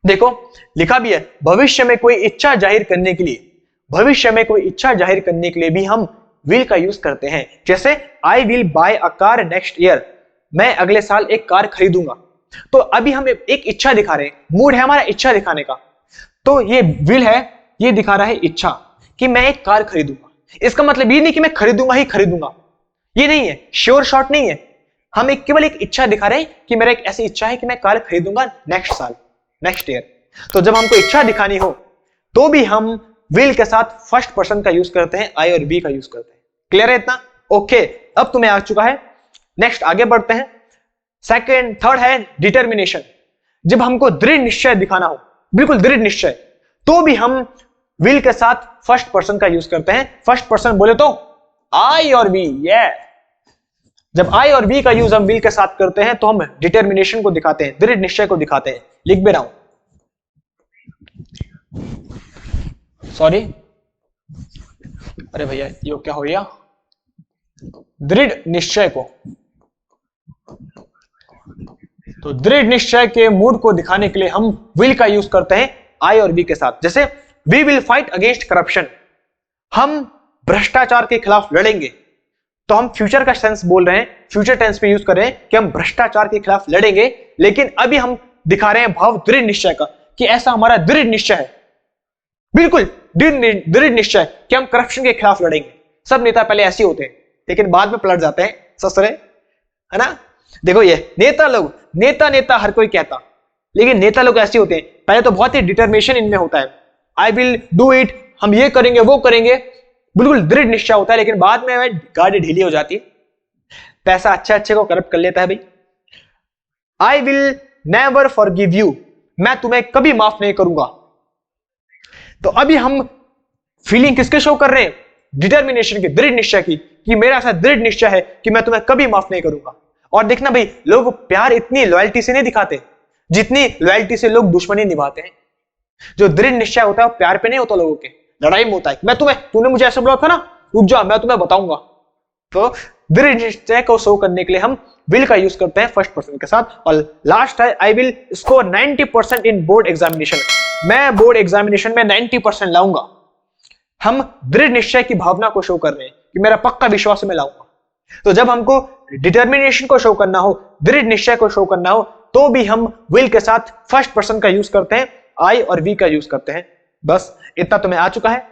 देखो लिखा भी है, भविष्य में कोई इच्छा जाहिर करने के लिए, भविष्य में कोई इच्छा जाहिर करने के लिए भी हम विल का यूज करते हैं। जैसे I will buy a car next year, मैं अगले साल एक कार खरीदूंगा। तो अभी हम एक इच्छा दिखा रहे हैं, मूड है हमारा इच्छा दिखाने का, तो ये विल है, ये दिखा रहा है इच्छा कि मैं एक कार खरीदूंगा। इसका मतलब ये नहीं कि मैं खरीदूंगा ही खरीदूंगा, ये नहीं है, श्योर शॉट नहीं है। हम केवल एक इच्छा दिखा रहे हैं कि मेरा एक ऐसी इच्छा है कि मैं कार खरीदूंगा नेक्स्ट साल, नेक्स्ट ईयर। तो जब हमको इच्छा दिखानी हो तो भी हम विल के साथ फर्स्ट पर्सन का यूज करते हैं, आई और बी का यूज करते हैं। क्लियर है इतना? ओके, अब तुम्हें आ चुका है। नेक्स्ट आगे बढ़ते हैं। सेकंड, थर्ड है डिटर्मिनेशन। जब हमको दृढ़ निश्चय दिखाना हो, बिल्कुल दृढ़ निश्चय, तो भी हम विल के साथ फर्स्ट पर्सन का यूज करते हैं। फर्स्ट पर्सन बोले तो आई और बी, ये जब आई और बी का यूज हम विल के साथ करते हैं तो हम डिटर्मिनेशन को दिखाते हैं, दृढ़ निश्चय को दिखाते हैं। लिख भी रहा हूं, सॉरी, अरे भैया ये क्या हो गया, दृढ़ निश्चय को, तो दृढ़ निश्चय के मूड को दिखाने के लिए हम विल का यूज करते हैं आई और बी के साथ। जैसे we will fight against corruption, हम भ्रष्टाचार के खिलाफ लड़ेंगे। तो हम फ्यूचर का सेंस बोल रहे हैं, फ्यूचर टेंस पे यूज कर रहे हैं कि हम भ्रष्टाचार के खिलाफ लड़ेंगे, लेकिन अभी हम दिखा रहे हैं भाव दृढ़ निश्चय का कि ऐसा हमारा दृढ़ निश्चय है, बिल्कुल दृढ़ निश्चय कि हम करप्शन के खिलाफ लड़ेंगे। सब नेता पहले ऐसे होते हैं लेकिन बाद में पलट जाते हैं ससुरे, है ना। देखो ये नेता लोग, नेता हर कोई कहता, लेकिन नेता लोग ऐसे होते हैं, पहले तो बहुत ही डिटर्मिनेशन इनमें होता है, आई विल डू इट, हम ये करेंगे वो करेंगे, बिल्कुल दृढ़ निश्चय होता है, लेकिन बाद में गाड़ी ढीली हो जाती है, पैसा अच्छे को करप्ट कर लेता है भाई। I will never forgive you, मैं तुम्हें कभी माफ नहीं करूंगा। तो अभी हम फीलिंग किसके शो कर रहे हैं? डिटर्मिनेशन की, दृढ़ निश्चय की, कि मेरा ऐसा दृढ़ निश्चय है कि मैं तुम्हें कभी माफ नहीं करूंगा। और देखना भाई, लोग प्यार इतनी लॉयल्टी से नहीं दिखाते जितनी लॉयल्टी से लोग दुश्मनी निभाते हैं। जो दृढ़ निश्चय होता है वो प्यार पे नहीं होता, लोगों के लड़ाई में होता है। मैं तुम्हें, तूने मुझे ऐसे बोला था ना, रुक जा मैं तुम्हें बताऊंगा। तो दृढ़ निश्चय को शो करने के लिए हम विल का यूज करते हैं फर्स्ट पर्सन के साथ। और लास्ट है I will score 90% in board examination, मैं बोर्ड एग्जामिनेशन में 90% लाऊंगा। हम दृढ़ निश्चय की भावना को शो कर रहे हैं कि मेरा पक्का विश्वास में लाऊंगा। तो जब हमको डिटर्मिनेशन को शो करना हो, दृढ़ निश्चय को शो करना हो, तो भी हम विल के साथ फर्स्ट पर्सन का यूज करते हैं, आई और वी का यूज करते हैं। बस इतना तुम्हें आ चुका है,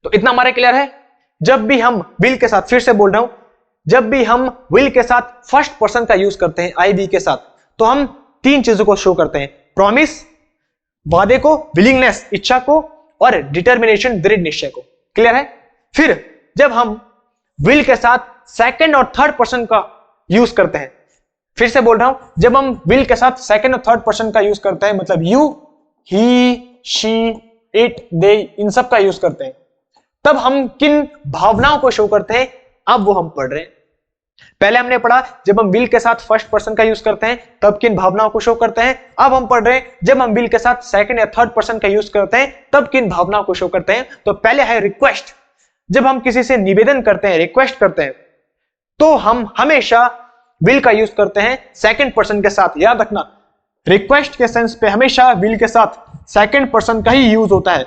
तो इतना हमारे क्लियर है। जब भी हम विल के साथ, फिर से बोल रहा हूं, जब भी हम विल के साथ फर्स्ट पर्सन का यूज करते हैं आई वी के साथ, तो हम तीन चीजों को शो करते हैं, प्रॉमिस वादे को, विलिंगनेस इच्छा को, और डिटर्मिनेशन दृढ़ निश्चय को। क्लियर है? फिर जब हम विल के साथ सेकंड और थर्ड पर्सन का यूज करते हैं, फिर से बोल रहा हूं, जब हम विल के साथ सेकंड और थर्ड पर्सन का यूज करते हैं, मतलब यू, ही, शी, इट, दे, इन सब का यूज करते हैं, तब हम किन भावनाओं को शो करते हैं, अब वो हम पढ़ रहे हैं। पहले हमने पढ़ा जब हम विल के साथ फर्स्ट पर्सन का यूज करते हैं तब किन भावनाओं को शो करते हैं। अब हम पढ़ रहे हैं जब हम विल के साथ सेकंड या थर्ड पर्सन का यूज करते हैं तब किन भावनाओं को शो करते हैं। तो पहले है रिक्वेस्ट, जब हम किसी से निवेदन करते हैं, रिक्वेस्ट करते हैं, तो हम हमेशा विल का यूज करते हैं सेकंड पर्सन के साथ। याद रखना, रिक्वेस्ट के सेंस पे हमेशा विल के साथ सेकंड पर्सन का ही यूज होता है,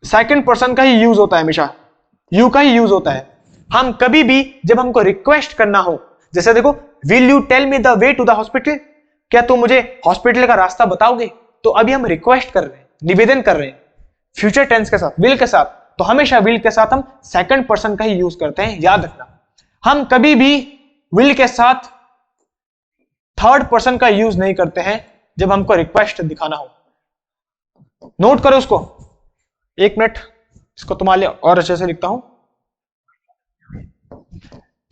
सेकंड पर्सन का ही यूज होता है, हमेशा यू का ही यूज होता है। हम कभी भी जब हमको रिक्वेस्ट करना हो, जैसे देखो, will you tell me the way to the hospital, क्या तुम मुझे हॉस्पिटल का रास्ता बताओगे, तो अभी हम रिक्वेस्ट कर रहे हैं, निवेदन कर रहे हैं फ्यूचर टेंस के साथ, विल के साथ। तो हमेशा विल के साथ हम सेकंड पर्सन का ही यूज करते हैं, याद रखना। हम कभी भी विल के साथ थर्ड पर्सन का यूज नहीं करते हैं जब हमको रिक्वेस्ट दिखाना हो। नोट करो उसको, एक मिनट, इसको तुम्हारे लिए और अच्छे से लिखता हूं।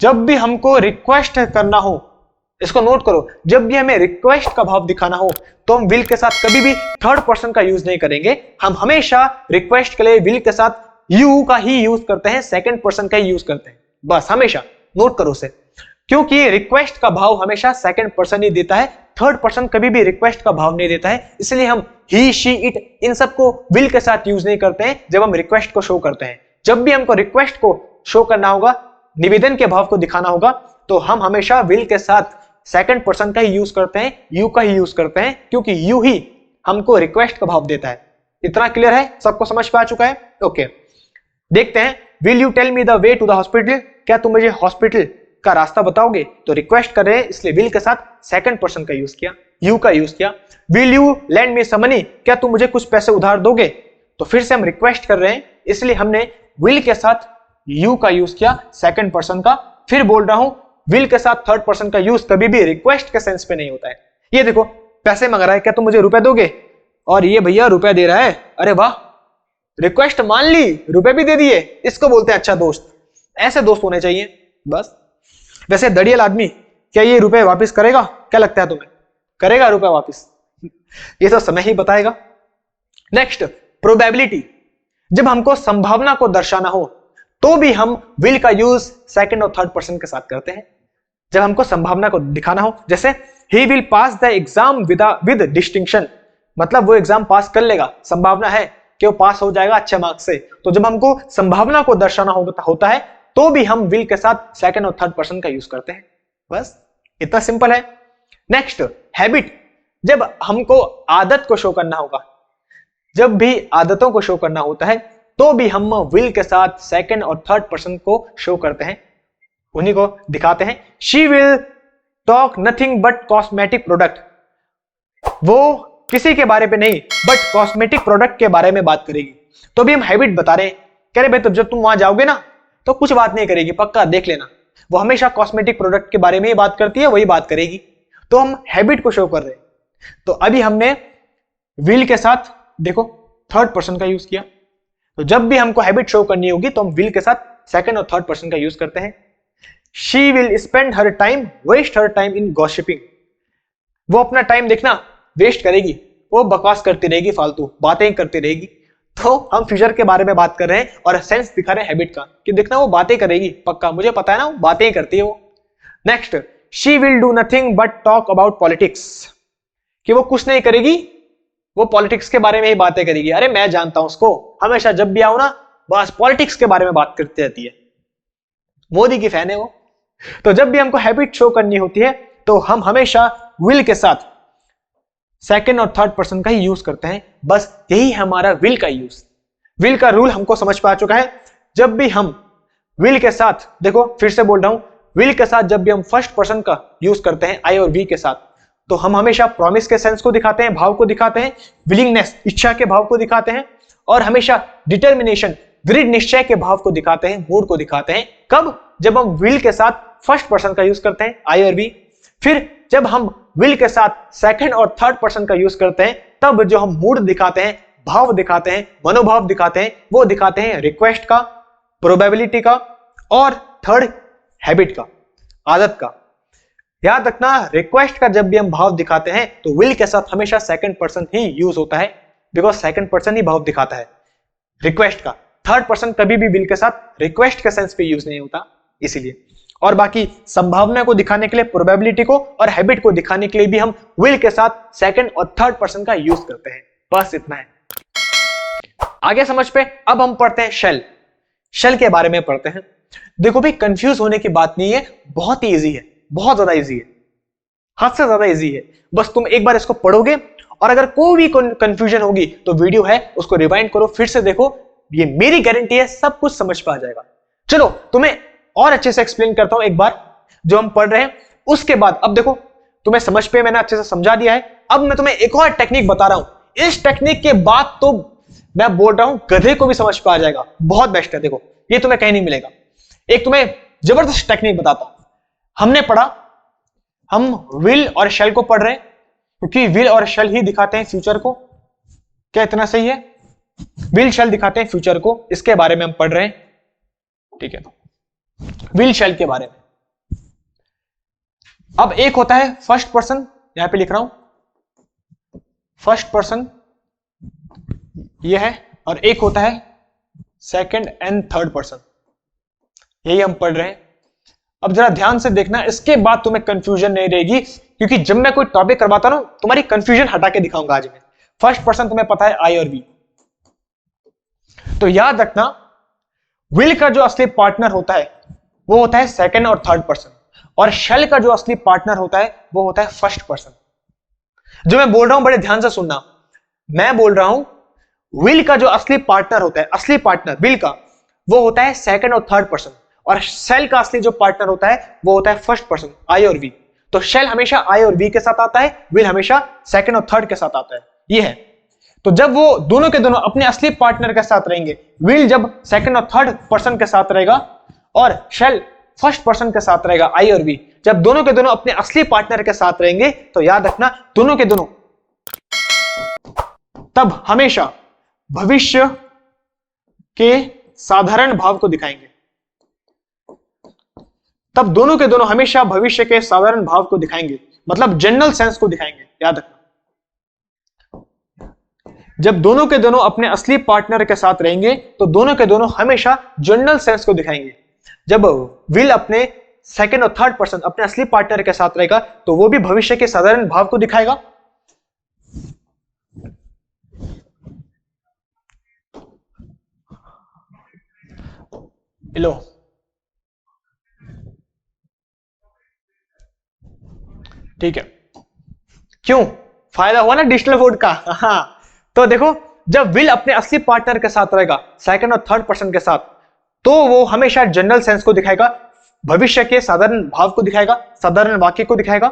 जब भी हमको रिक्वेस्ट करना हो, इसको नोट करो, जब भी हमें रिक्वेस्ट का भाव दिखाना हो तो हम विल के साथ कभी भी थर्ड पर्सन का यूज नहीं करेंगे। हम हमेशा रिक्वेस्ट के लिए विल के साथ यू का ही यूज करते हैं, सेकंड पर्सन का ही यूज करते हैं, बस हमेशा नोट करो उसे। क्योंकि रिक्वेस्ट का भाव हमेशा सेकंड पर्सन ही देता है, थर्ड पर्सन कभी भी रिक्वेस्ट का भाव नहीं देता है। इसलिए हम ही, शी, इट इन सबको विल के साथ यूज नहीं करते हैं जब हम रिक्वेस्ट को शो करते हैं। जब भी हमको रिक्वेस्ट को शो करना होगा, निवेदन के भाव को दिखाना होगा, तो हम हमेशा विल के साथ सेकंड पर्सन का ही यूज करते हैं, यू का ही यूज करते हैं, क्योंकि यू ही हमको रिक्वेस्ट का भाव देता है। इतना क्लियर है? सबको समझ में आ चुका है? ओके, देखते हैं। Will you tell me the way to the hospital? क्या तुम मुझे हॉस्पिटल का रास्ता बताओगे? तो रिक्वेस्ट कर रहे हैं, इसलिए विल के साथ सेकंड पर्सन का यूज किया, यू का यूज किया। Will you lend me some money? क्या तुम मुझे कुछ पैसे उधार दोगे? तो फिर से हम रिक्वेस्ट कर रहे हैं, इसलिए हमने विल के साथ यू का यूज किया, सेकंड पर्सन का। फिर बोल रहा हूं, विल के साथ थर्ड पर्सन का यूज कभी भी रिक्वेस्ट के सेंस पे नहीं होता है। ये देखो, पैसे मांग रहा है, क्या तुम मुझे रुपए दोगे? और ये भैया रुपए दे रहा है, अरे वाह, रिक्वेस्ट मान ली, रुपए भी दे दिए, इसको बोलते हैं अच्छा दोस्त। ऐसे दोस्त होने चाहिए बस। वैसे दड़ियल आदमी, क्या ये रुपए वापस करेगा? क्या लगता है तुम्हें, करेगा रुपए वापस? ये तो समय ही बताएगा। Next, probability. जब हमको संभावना को दर्शाना हो तो भी हम विल का यूज सेकंड और थर्ड पर्सन के साथ करते हैं। जब हमको संभावना को दिखाना हो, जैसे he will pass the exam with distinction, मतलब वो एग्जाम पास कर लेगा, संभावना है कि वो पास हो जाएगा अच्छे मार्क्स से। तो जब हमको संभावना को दर्शाना होता है तो भी हम विल के साथ सेकंड और थर्ड पर्सन का यूज करते हैं। बस इतना सिंपल है। Next, habit. जब हमको आदत को शो करना होगा, जब भी आदतों को शो करना होता है तो भी हम विल के साथ सेकंड और थर्ड पर्सन को शो करते हैं, उन्हीं को दिखाते हैं। She will talk nothing but cosmetic product. वो किसी के बारे में नहीं बट कॉस्मेटिक प्रोडक्ट के बारे में बात करेगी। तो भी हम हैबिट बता रहे हैं, कह रहे भाई तो जब तुम वहां जाओगे ना तो कुछ बात नहीं करेगी, पक्का देख लेना, वो हमेशा कॉस्मेटिक प्रोडक्ट के बारे में ही बात करती है, वही बात करेगी। तो हम हैबिट को शो कर रहे हैं। तो अभी हमने विल के साथ देखो थर्ड पर्सन का यूज किया। तो जब भी हमको हैबिट शो करनी होगी तो हम विल के साथ सेकंड और थर्ड पर्सन का यूज करते हैं। She will spend her time waste her time in gossiping. वो अपना टाइम देखना वेस्ट करेगी, वो बकवास करती रहेगी, फालतू बातें करती रहेगी। तो हम फ्यूचर के बारे में बात कर रहे हैं और सेंस दिखा रहे हैं हैबिट का, कि देखना वो बातें करेगी, पक्का मुझे पता है ना, वो बातें करती है वो। Next, she will do nothing but talk about politics. कि वो कुछ नहीं करेगी, वो पॉलिटिक्स के बारे में ही बातें करेगी। अरे मैं जानता हूं उसको, हमेशा जब भी आओ ना बस पॉलिटिक्स के बारे में बात करती रहती है, मोदी की फैन है वो। तो जब भी हमको हैबिट शो करनी होती है तो हम हमेशा विल के साथ सेकंड और थर्ड पर्सन का ही यूज करते हैं। बस यही हमारा विल का यूज। विल का रूल हमको समझ में आ चुका है। जब भी हम विल के साथ, देखो फिर से बोल रहा हूं, विल के साथ जब भी हम फर्स्ट पर्सन का यूज करते हैं आई और वी के साथ, तो हम हमेशा प्रॉमिस के सेंस को दिखाते हैं, भाव को दिखाते हैं, विलिंगनेस इच्छा के भाव को दिखाते हैं, और हमेशा डिटर्मिनेशन दृढ़ निश्चय के भाव को दिखाते हैं, मूड को दिखाते हैं। कब? जब हम विल के साथ फर्स्ट पर्सन का यूज करते हैं आई और वी। फिर जब हम विल के साथ सेकंड और थर्ड पर्सन का यूज करते हैं तब जो हम मूड दिखाते हैं, भाव दिखाते हैं, मनोभाव दिखाते हैं, वो दिखाते हैं रिक्वेस्ट का, प्रोबेबिलिटी का और थर्ड हैबिट का, आदत का। याद रखना, रिक्वेस्ट का जब भी हम भाव दिखाते हैं तो विल के साथ हमेशा सेकंड पर्सन ही यूज होता है, बिकॉज सेकंड पर्सन ही भाव दिखाता है रिक्वेस्ट का। थर्ड पर्सन कभी भी विल के साथ रिक्वेस्ट के सेंस पे यूज नहीं होता, इसीलिए। और बाकी संभावना को दिखाने के लिए प्रोबेबिलिटी को और हैबिट को दिखाने के लिए भी हम विल के साथ सेकंड और थर्ड पर्सन का यूज करते हैं। बस इतना है। आगे समझ पे अब हम पढ़ते हैं शेल। शेल के बारे में पढ़ते हैं। देखो भी कंफ्यूज होने की बात नहीं है, बहुत ही इजी है, बहुत ज्यादा इजी है, हद से ज्यादा इजी है। बस तुम एक बार इसको पढ़ोगे और अगर कोई भी कंफ्यूजन होगी तो वीडियो है उसको रिवाइंड करो, फिर से देखो, ये मेरी गारंटी है सब कुछ समझ में आ जाएगा। चलो तुम्हें और अच्छे से एक्सप्लेन करता हूं एक बार जो हम पढ़ रहे हैं, उसके बाद अब देखो तुम्हें समझ पे मैंने अच्छे से समझा दिया है। अब मैं तुम्हें एक और टेक्निक बता रहा हूं, इस टेक्निक के बाद तो मैं बोल रहा हूं गधे को भी समझ पे आ जाएगा, बहुत बेस्ट है। देखो ये तुम्हें कहीं नहीं मिलेगा। एक तुम्हें जबरदस्त टेक्निक बताता हूं। हमने पढ़ा, हम विल और शेल को पढ़ रहे हैं क्योंकि विल और शेल ही दिखाते हैं फ्यूचर को। क्या इतना सही है? विल शेल दिखाते हैं फ्यूचर को, इसके बारे में हम पढ़ रहे हैं, ठीक है। विल शेल के बारे में। अब एक होता है फर्स्ट पर्सन, यहां पे लिख रहा हूं फर्स्ट पर्सन, यह है, और एक होता है सेकंड एंड थर्ड पर्सन, यही हम पढ़ रहे हैं। अब जरा ध्यान से देखना, इसके बाद तुम्हें कंफ्यूजन नहीं रहेगी, क्योंकि जब मैं कोई टॉपिक करवाता हूं तुम्हारी कंफ्यूजन हटा के दिखाऊंगा आज मैं। फर्स्ट पर्सन तुम्हें पता है आई और वी, तो याद रखना विल का जो असली पार्टनर होता है वो होता है सेकंड और थर्ड पर्सन, और शेल का जो असली पार्टनर होता है वो होता है फर्स्ट पर्सन। जो मैं बोल रहा हूं बड़े ध्यान से सुनना, मैं बोल रहा हूं विल का जो असली पार्टनर होता है, असली पार्टनर विल का, वो होता है सेकंड और थर्ड पर्सन, और शेल का असली जो पार्टनर होता है वो होता है फर्स्ट पर्सन, आई और वी। तो शेल हमेशा आई और वी के साथ आता है, विल हमेशा सेकंड और थर्ड के साथ आता है, ये है। तो जब वो दोनों के दोनों अपने असली पार्टनर के साथ रहेंगे, विल जब सेकंड और थर्ड पर्सन के साथ रहेगा और शेल फर्स्ट पर्सन के साथ रहेगा, आई और वी, जब दोनों के दोनों अपने असली पार्टनर के साथ रहेंगे तो याद रखना दोनों के दोनों तब हमेशा भविष्य के साधारण भाव को दिखाएंगे। तब दोनों के दोनों हमेशा भविष्य के साधारण भाव को दिखाएंगे, मतलब जनरल सेंस को दिखाएंगे, याद रखना। जब दोनों के दोनों अपने असली पार्टनर के साथ रहेंगे तो दोनों के दोनों हमेशा जनरल सेंस को दिखाएंगे। जब विल अपने सेकंड और थर्ड पर्सन अपने असली पार्टनर के साथ रहेगा तो वो भी भविष्य के साधारण भाव को दिखाएगा। लो ठीक है, क्यों फायदा हुआ ना डिजिटल बोर्ड का। हाँ, तो देखो जब विल अपने असली पार्टनर के साथ रहेगा सेकंड और थर्ड पर्सन के साथ, तो वो हमेशा जनरल सेंस को दिखाएगा, भविष्य के साधारण भाव को दिखाएगा, साधारण वाक्य को दिखाएगा।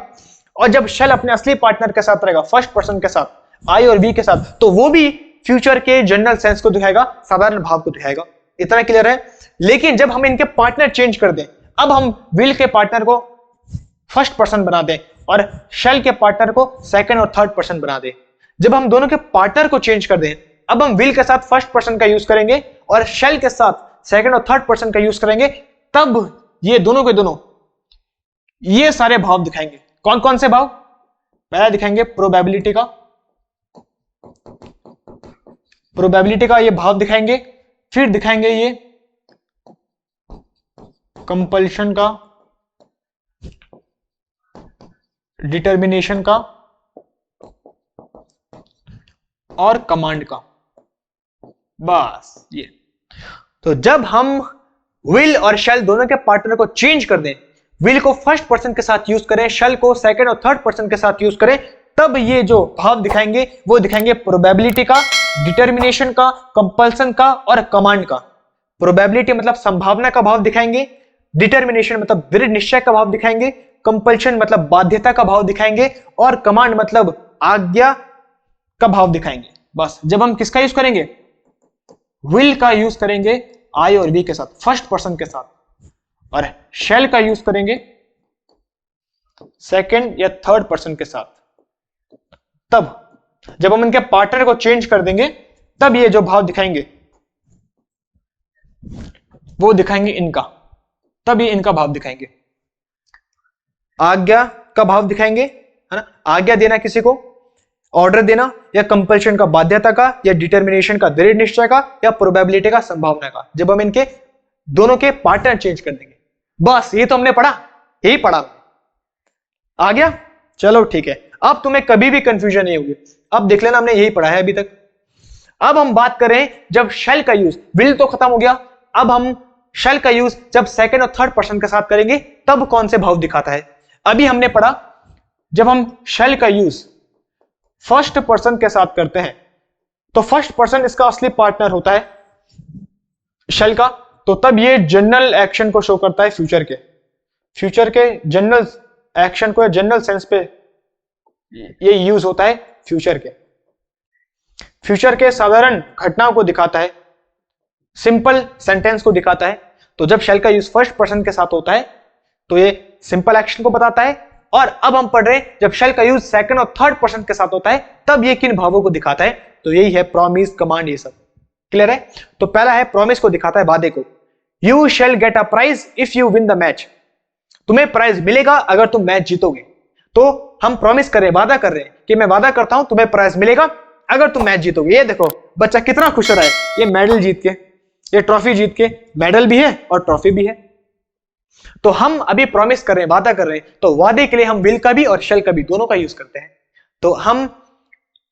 और जब शेल अपने असली पार्टनर के साथ रहेगा फर्स्ट पर्सन के साथ, आई और वी के साथ, तो वो भी फ्यूचर के जनरल सेंस को दिखाएगा, साधारण भाव को दिखाएगा। इतना क्लियर है। लेकिन जब हम इनके पार्टनर चेंज कर दें, अब हम विल के पार्टनर को फर्स्ट पर्सन बना दें और शेल के पार्टनर को सेकंड और थर्ड पर्सन बना दें, जब हम दोनों के पार्टनर को चेंज कर दें, अब हम विल के साथ फर्स्ट पर्सन का यूज करेंगे और शेल के साथ सेकंड और थर्ड पर्सन का यूज करेंगे, तब ये दोनों के दोनों ये सारे भाव दिखाएंगे। कौन कौन से भाव? पहला दिखाएंगे प्रोबेबिलिटी का, ये भाव दिखाएंगे। फिर दिखाएंगे ये कंपल्शन का, डिटर्मिनेशन का और कमांड का, बस ये। तो जब हम विल और शेल दोनों के पार्टनर को चेंज कर दें, विल को फर्स्ट पर्सन के साथ यूज करें, शेल को सेकंड और थर्ड पर्सन के साथ यूज करें, तब ये जो भाव दिखाएंगे वो दिखाएंगे प्रोबेबिलिटी का, डिटर्मिनेशन का, कंपल्सन का और कमांड का। प्रोबेबिलिटी मतलब संभावना का भाव दिखाएंगे, डिटर्मिनेशन मतलब दृढ़ निश्चय का भाव दिखाएंगे, कंपल्शन मतलब बाध्यता का भाव दिखाएंगे और कमांड मतलब आज्ञा का भाव दिखाएंगे। बस जब हम किसका यूज करेंगे? विल का यूज करेंगे आई और वी के साथ, फर्स्ट पर्सन के साथ, और शेल का यूज करेंगे सेकंड या थर्ड पर्सन के साथ। तब जब हम इनके पार्टनर को चेंज कर देंगे, तब ये जो भाव दिखाएंगे वो दिखाएंगे इनका, तब ये इनका भाव दिखाएंगे। आज्ञा का भाव दिखाएंगे, है ना, आज्ञा देना किसी को, ऑर्डर देना, या कंपल्शन का बाध्यता का, या डिटर्मिनेशन का दृढ़ निश्चय का, या प्रोबेबिलिटी का संभावना का, जब हम इनके दोनों के पार्टनर चेंज कर देंगे। बस ये तो हमने पढ़ा, यही पढ़ा आ गया। चलो ठीक है, अब तुम्हें कभी भी कंफ्यूजन नहीं होगी। अब देख लेना, हमने यही पढ़ा है अभी तक। अब हम बात करें जब शेल का यूज, विल तो खत्म हो गया, अब हम शेल का यूज जब सेकंड और थर्ड पर्सन के साथ करेंगे तब कौन से भाव दिखाता है। अभी हमने पढ़ा जब हम शेल का यूज फर्स्ट पर्सन के साथ करते हैं तो फर्स्ट पर्सन इसका असली पार्टनर होता है शेल का, तो तब ये जनरल एक्शन को शो करता है, फ्यूचर के जनरल एक्शन को या जनरल सेंस पे ये यूज होता है, फ्यूचर के साधारण घटनाओं को दिखाता है, सिंपल सेंटेंस को दिखाता है। तो जब शेल का यूज फर्स्ट पर्सन के साथ होता है तो ये सिंपल एक्शन को बताता है। और अब हम पढ़ रहे हैं जब शेल का यूज सेकंड और थर्ड पर्सन के साथ होता है तब ये किन भावों को दिखाता है, तो यही है प्रॉमिस, कमांड, ये सब क्लियर है। तो पहला है प्रॉमिस को दिखाता है, वादे को। You shall get a prize if you win the match, तुम्हें प्राइज मिलेगा अगर तुम मैच जीतोगे। तो हम प्रॉमिस कर रहे हैं, वादा कर रहे हैं कि मैं वादा करता हूं तुम्हें प्राइज मिलेगा अगर तुम मैच जीतोगे। ये देखो बच्चा कितना खुश हो रहा है, ये मेडल जीत के, ये ट्रॉफी जीत के, मेडल भी है और ट्रॉफी भी है। तो हम अभी प्रॉमिस कर रहे हैं, वादा कर रहे हैं, तो वादे के लिए हम विल का भी और शेल का भी दोनों का यूज करते हैं। तो हम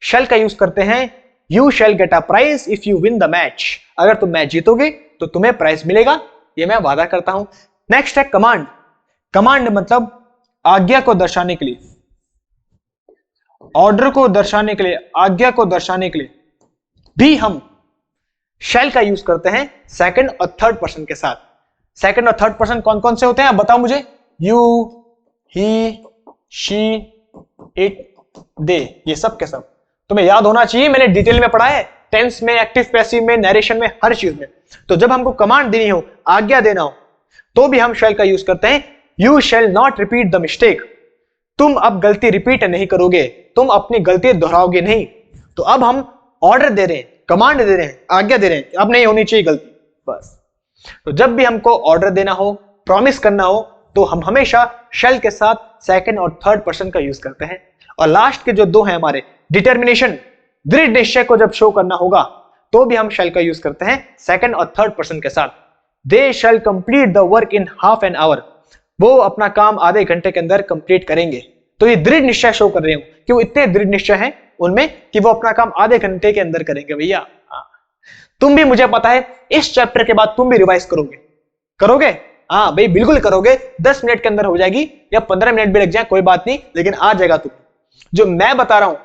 शेल का यूज करते हैं, you shall get a prize if you win the match. अगर तुम मैच जीतोगे तो तुम्हें प्राइज मिलेगा, ये मैं वादा करता हूं। नेक्स्ट है कमांड। कमांड मतलब आज्ञा को दर्शाने के लिए, ऑर्डर को दर्शाने के लिए, आज्ञा को दर्शाने के लिए भी हम शेल का यूज करते हैं सेकंड और थर्ड पर्सन के साथ। सेकंड और थर्ड पर्सन कौन कौन से होते हैं आप बताओ मुझे? यू, ही, शी, इट, दे, ये सब के सब तुम्हें याद होना चाहिए, मैंने डिटेल में पढ़ा है, टेंस में, एक्टिव पैसिव में, नरेशन में, हर चीज में। तो जब हमको कमांड देनी हो, आज्ञा देना हो, तो भी हम शेल का यूज करते हैं। You shall not repeat the mistake, तुम अब गलती रिपीट नहीं करोगे, तुम अपनी गलती दोहराओगे नहीं। तो अब हम ऑर्डर दे रहे हैं, कमांड दे रहे हैं, आज्ञा दे रहे हैं, अब नहीं होनी चाहिए गलती, बस। तो जब भी हमको ऑर्डर देना हो, प्रॉमिस करना हो, तो हम हमेशा शेल के साथ सेकंड और थर्ड पर्सन का यूज करते हैं। और लास्ट के जो दो हैं हमारे, डिटर्मिनेशन, दृढ़ निश्चय को जब शो करना होगा, तो भी हम शेल का यूज करते हैं सेकंड और थर्ड पर्सन के साथ। They shall complete the work in half an hour, वो अपना काम आधे घंटे के अंदर कंप्लीट करेंगे। तो ये दृढ़ निश्चय शो कर रहे हो कि वो इतने दृढ़ निश्चय हैं उनमें कि वो अपना काम आधे घंटे के अंदर करेंगे। भैया तुम भी, मुझे पता है इस चैप्टर के बाद तुम भी रिवाइज करोगे? हाँ भाई बिल्कुल करोगे, 10 मिनट के अंदर हो जाएगी या 15 मिनट भी लग जाए कोई बात नहीं, लेकिन आ जाएगा तुम। जो मैं बता रहा हूं,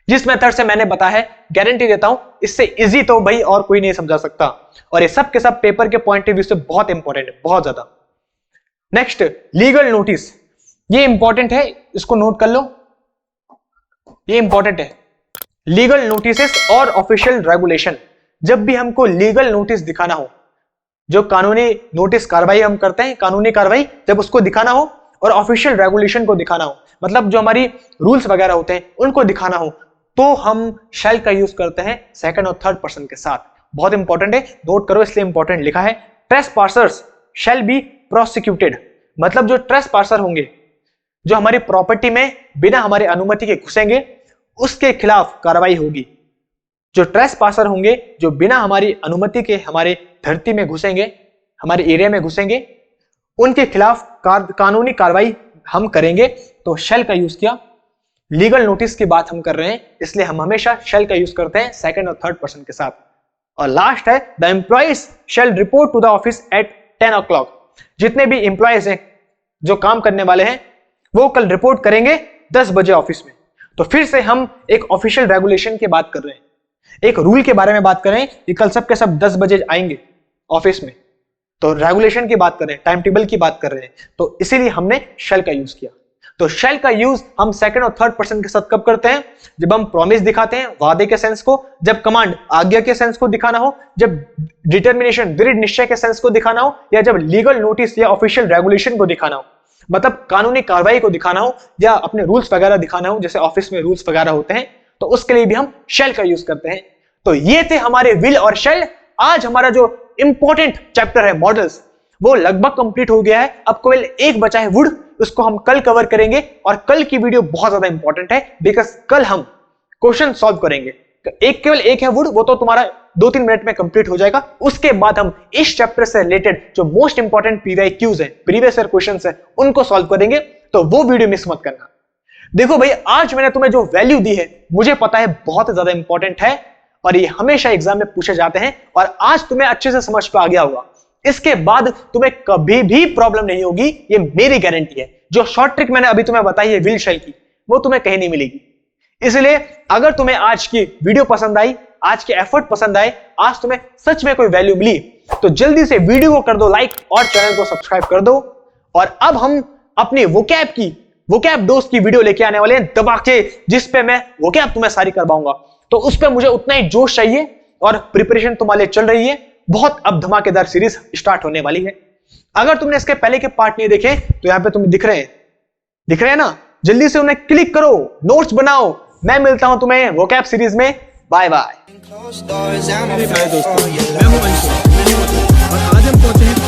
जिस मेथड से मैंने बताया है, गारंटी देता हूं इससे इजी तो भाई और कोई नहीं समझा सकता। और ये सब के सब पेपर के पॉइंट ऑफ व्यू से बहुत इंपॉर्टेंट है, बहुत ज्यादा। नेक्स्ट, लीगल नोटिस, ये इंपॉर्टेंट है, इसको नोट कर लो, ये इंपॉर्टेंट है। लीगल नोटिसेस और ऑफिशियल रेगुलेशन, जब भी हमको लीगल नोटिस दिखाना हो, जो कानूनी नोटिस कार्रवाई हम करते हैं, कानूनी कार्रवाई, जब उसको दिखाना हो, और ऑफिशियल रेगुलेशन को दिखाना हो, मतलब जो हमारी रूल्स वगैरह होते हैं उनको दिखाना हो, तो हम शैल का यूज करते हैं सेकंड और थर्ड पर्सन के साथ। बहुत इंपॉर्टेंट है, नोट करो, इसलिए इंपॉर्टेंट लिखा है। ट्रेसपासर्स शैल बी प्रोसिक्यूटेड, मतलब जो ट्रेसपासर होंगे, जो हमारी प्रॉपर्टी में बिना हमारे अनुमति के घुसेंगे, उसके खिलाफ कार्रवाई होगी। जो ट्रेसपासर होंगे, जो बिना हमारी अनुमति के हमारे धरती में घुसेंगे, हमारे एरिया में घुसेंगे, उनके खिलाफ कानूनी कार्रवाई हम करेंगे। तो शैल का यूज किया। लीगल नोटिस की बात हम कर रहे हैं, इसलिए हम हमेशा शैल का यूज करते हैं सेकंड और थर्ड पर्सन के साथ। और लास्ट है, the employees shall report to the office at 10 o'clock, जितने भी एम्प्लॉइज हैं, जो काम करने वाले हैं, वो कल रिपोर्ट करेंगे 10 बजे ऑफिस में। तो फिर से हम एक ऑफिशियल रेगुलेशन की बात कर रहे हैं, एक रूल के बारे में बात कर रहे हैं कि कल सब के सब 10 बजे आएंगे ऑफिस में। तो रेगुलेशन की बात कर रहे हैं, टाइम टेबल की बात कर रहे हैं, तो इसीलिए हमने शैल का यूज किया। तो शैल का यूज हम सेकंड और थर्ड पर्सन के साथ कब करते हैं? जब हम प्रॉमिस दिखाते हैं, वादे के सेंस को, जब कमांड आज्ञा के सेंस को दिखाना हो, जब डिटर्मिनेशन दृढ़ निश्चय के सेंस को दिखाना हो, या जब लीगल नोटिस या ऑफिशियल रेगुलेशन को दिखाना हो, मतलब कानूनी कार्रवाई को दिखाना हो, या अपने रूल्स वगैरह दिखाना हो, जैसे ऑफिस में रूल्स वगैरह होते हैं, तो उसके लिए भी हम शैल का यूज करते हैं। तो ये थे हमारे विल और शैल। आज हमारा जो इंपॉर्टेंट चैप्टर है मॉडल्स, वो लगभग कंप्लीट हो गया है। अब केवल एक बचा है वुड, उसको हम कल कवर करेंगे। और कल की वीडियो बहुत ज्यादा इंपॉर्टेंट है, बिकॉज कल हम क्वेश्चन सॉल्व करेंगे। केवल एक है वुड, वो तो तुम्हारा 2-3 मिनट में कंप्लीट हो जाएगा। उसके बाद हम इस चैप्टर से रिलेटेड जो मोस्ट इंपॉर्टेंट PYQs है, प्रीवियस ईयर क्वेश्चंस है, उनको सॉल्व करेंगे। तो वो वीडियो मिस मत करना। देखो भाई, आज मैंने तुम्हें जो वैल्यू दी है, मुझे पता है बहुत ज्यादा इंपॉर्टेंट है, और ये हमेशा एग्जाम में पूछे जाते हैं, और आज तुम्हें अच्छे से समझ पे आ गया होगा। इसके बाद तुम्हें कभी भी प्रॉब्लम नहीं होगी, ये मेरी गारंटी है। जो शॉर्ट ट्रिक मैंने अभी तुम्हें बताई है विल शैल की, वो तुम्हें कहीं नहीं मिलेगी। इसलिए अगर तुम्हें आज की वीडियो पसंद आई, आज के एफर्ट पसंद आए, आज तुम्हें सच में कोई वैल्यू मिली, तो जल्दी से वीडियो को कर दो लाइक और चैनल को सब्सक्राइब कर दो। और अब हम अपनी वोकैब दोस्त की वीडियो लेके आने वाले हैं दबा के, जिसपे मैं वोकैब तुम्हें सारी करवाऊंगा। तो उस पर मुझे उतना ही जोश चाहिए, और प्रिपरेशन तुम्हारे चल रही है। बहुत अब धमाकेदार सीरीज स्टार्ट होने वाली है। अगर तुमने इसके पहले के पार्ट नहीं देखे, तो यहां पे तुम्हें दिख रहे हैं ना, जल्दी से उन्हें क्लिक करो, नोट्स बनाओ। मैं मिलता हूं तुम्हें वोकैब सीरीज में। Bye bye. मेरे प्यारे दोस्तों, मैं हूं अंशु, और आज हम पहुंचे हैं